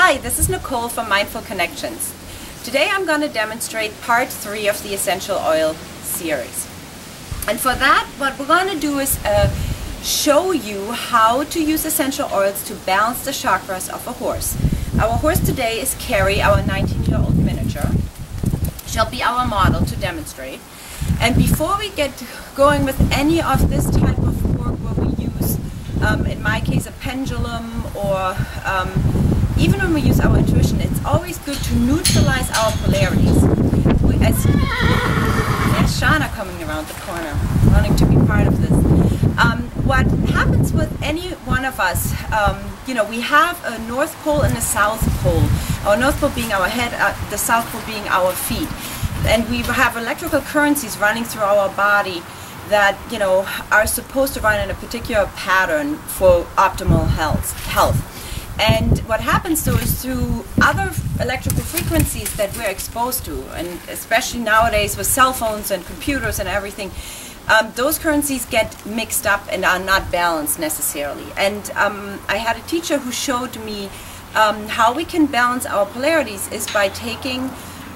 Hi, this is Nicole from Mindful Connections. Today I'm going to demonstrate part 3 of the essential oil series. And for that, what we're going to do is show you how to use essential oils to balance the chakras of a horse. Our horse today is Carrie, our 19-year-old miniature. She'll be our model to demonstrate. And before we get going with any of this type of work where we use, in my case, a pendulum, or even when we use our intuition, it's always good to neutralize our polarities. There's Shana coming around the corner, wanting to be part of this. What happens with any one of us, we have a North Pole and a South Pole. Our North Pole being our head, the South Pole being our feet. And we have electrical currencies running through our body that, are supposed to run in a particular pattern for optimal health. And what happens though is through other electrical frequencies that we're exposed to, and especially nowadays with cell phones and computers and everything, those currencies get mixed up and are not balanced necessarily. And I had a teacher who showed me how we can balance our polarities is by taking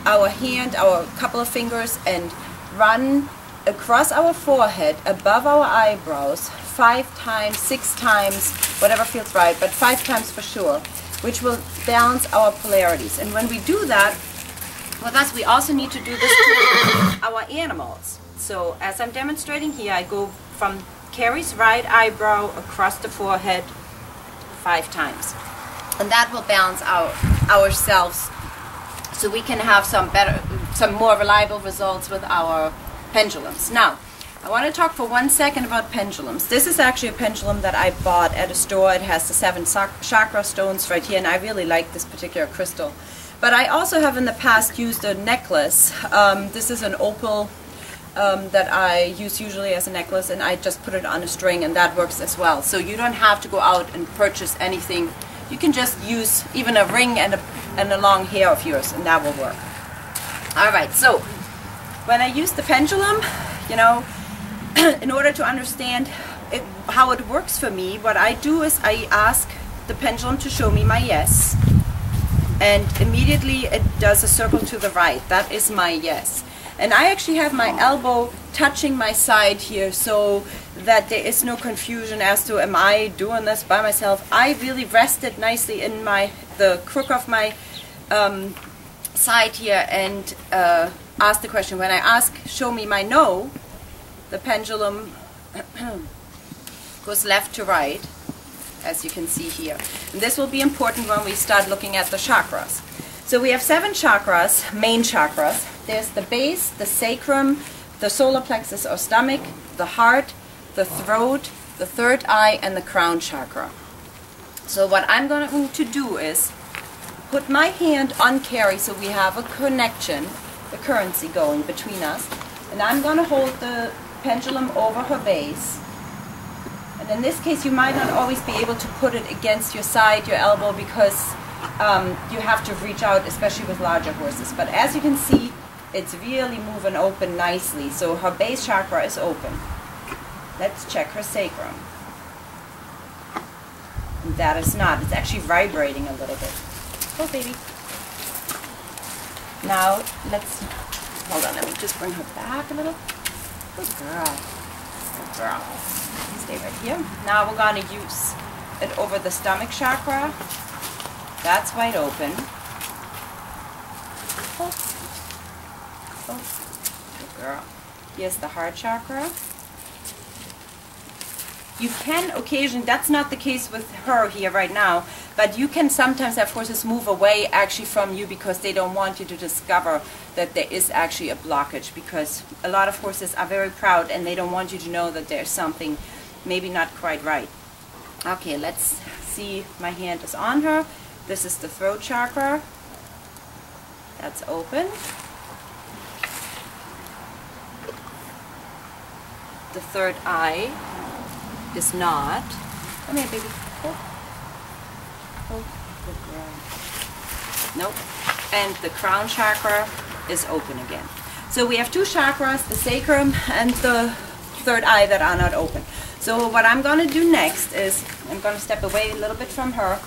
our hand, our couple of fingers, and run across our forehead, above our eyebrows, 5 times, 6 times, whatever feels right, but 5 times for sure, which will balance our polarities. And when we do that, with us, we also need to do this to our animals. So as I'm demonstrating here, I go from Carrie's right eyebrow across the forehead 5 times. And that will balance ourselves, so we can have some more reliable results with our pendulums. Now, I want to talk for 1 second about pendulums. This is actually a pendulum that I bought at a store. It has the 7 chakra stones right here, and I really like this particular crystal. But I also have in the past used a necklace. This is an opal that I use usually as a necklace, and I just put it on a string, and that works as well. So you don't have to go out and purchase anything. You can just use even a ring and a long hair of yours, and that will work. Alright, so when I use the pendulum, in order to understand how it works for me, what I do is I ask the pendulum to show me my yes, and immediately it does a circle to the right. That is my yes. And I actually have my elbow touching my side here so that there is no confusion as to, am I doing this by myself? I really rest it nicely in the crook of my side here and ask the question. When I ask, show me my no, the pendulum goes left to right, as you can see here. And this will be important when we start looking at the chakras. So we have 7 chakras, main chakras. There's the base, the sacrum, the solar plexus or stomach, the heart, the throat, the third eye, and the crown chakra. So what I'm going to do is put my hand on Carrie so we have a connection, the currency going between us. And I'm going to hold the pendulum over her base. And in this case, you might not always be able to put it against your side, your elbow, because you have to reach out, especially with larger horses. But as you can see, it's really moving open nicely. So her base chakra is open. Let's check her sacrum. And that is not. It's actually vibrating a little bit. Oh, baby. Now, hold on, let me just bring her back a little. Good girl. Good girl. Stay right here. Now we're going to use it over the stomach chakra. That's wide open. Oh. Oh. Good girl. Here's the heart chakra. You can occasionally, that's not the case with her here right now, but you can sometimes have horses move away actually from you because they don't want you to discover that there is actually a blockage, because a lot of horses are very proud and they don't want you to know that there's something maybe not quite right. Okay, let's see, my hand is on her. This is the throat chakra. That's open. The third eye is not. Come here, baby. Oh, good girl. Nope. And the crown chakra is open again. So we have 2 chakras, the sacrum and the third eye, that are not open. So what I'm going to do next is I'm going to step away a little bit from her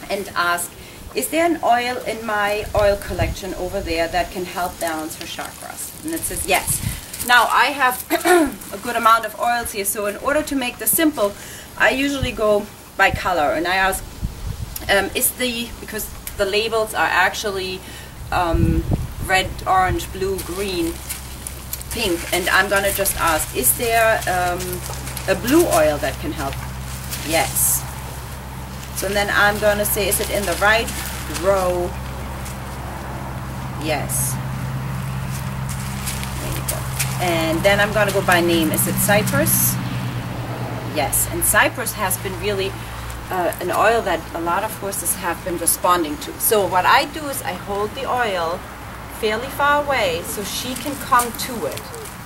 and ask is there an oil in my oil collection over there that can help balance her chakras? And it says yes. Now I have a good amount of oils here, so in order to make this simple, I usually go by color, and I ask, because the labels are actually red, orange, blue, green, pink, and I'm gonna just ask, is there a blue oil that can help? Yes. So then I'm gonna say, is it in the right row? Yes. There you go. And then I'm gonna go by name. Is it cypress? Yes. And cypress has been really an oil that a lot of horses have been responding to. So what I do is I hold the oil fairly far away so she can come to it.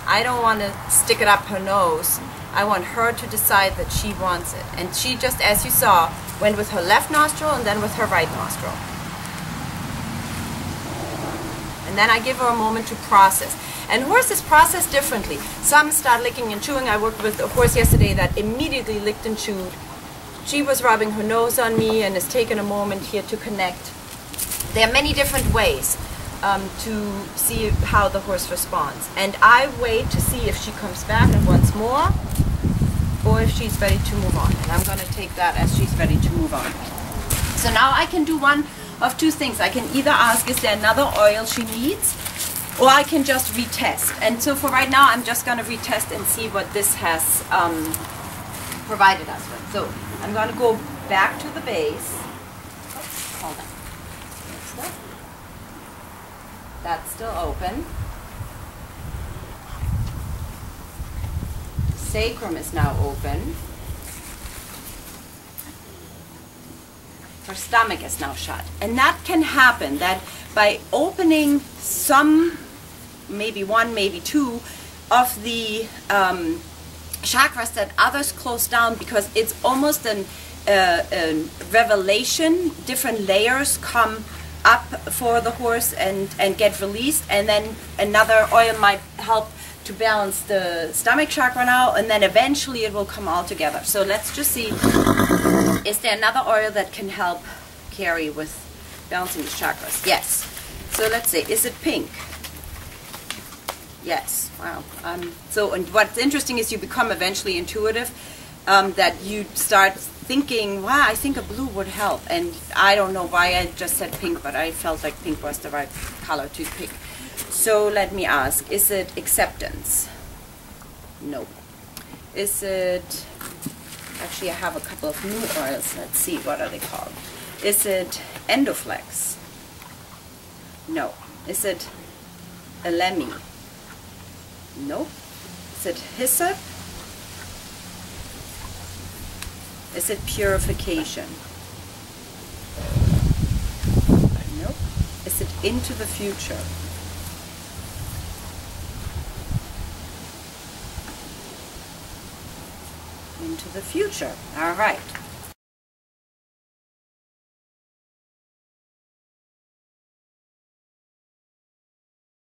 I don't want to stick it up her nose. I want her to decide that she wants it. And she just, as you saw, went with her left nostril and then with her right nostril. And then I give her a moment to process. And horses process differently. Some start licking and chewing. I worked with a horse yesterday that immediately licked and chewed. She was rubbing her nose on me and has taken a moment here to connect. There are many different ways to see how the horse responds. And I wait to see if she comes back and wants more, or if she's ready to move on. And I'm going to take that as she's ready to move on. So now I can do one of two things. I can either ask, is there another oil she needs? Or I can just retest. And so for right now, I'm just going to retest and see what this has provided us with. So I'm going to go back to the base. Oops, hold on. That's still open. Sacrum is now open. Her stomach is now shut. And that can happen, that by opening some, maybe one, maybe two, of the chakras that others close down, because it's almost a revelation. Different layers come up for the horse and get released, and then another oil might help to balance the stomach chakra now, and then eventually it will come all together. So let's just see, is there another oil that can help carry with balancing the chakras? Yes. So let's say, is it pink? Yes. Wow. So, and what's interesting is you become eventually intuitive, that you start thinking, wow, I think a blue would help. And I don't know why I just said pink, but I felt like pink was the right color to pick. So let me ask, is it acceptance? No. Is it, actually I have a couple of new oils. Let's see, what are they called? Is it endoflex? No. Is it elemi? No. Is it hyssop? Is it purification? Nope. Is it into the future? Into the future. All right.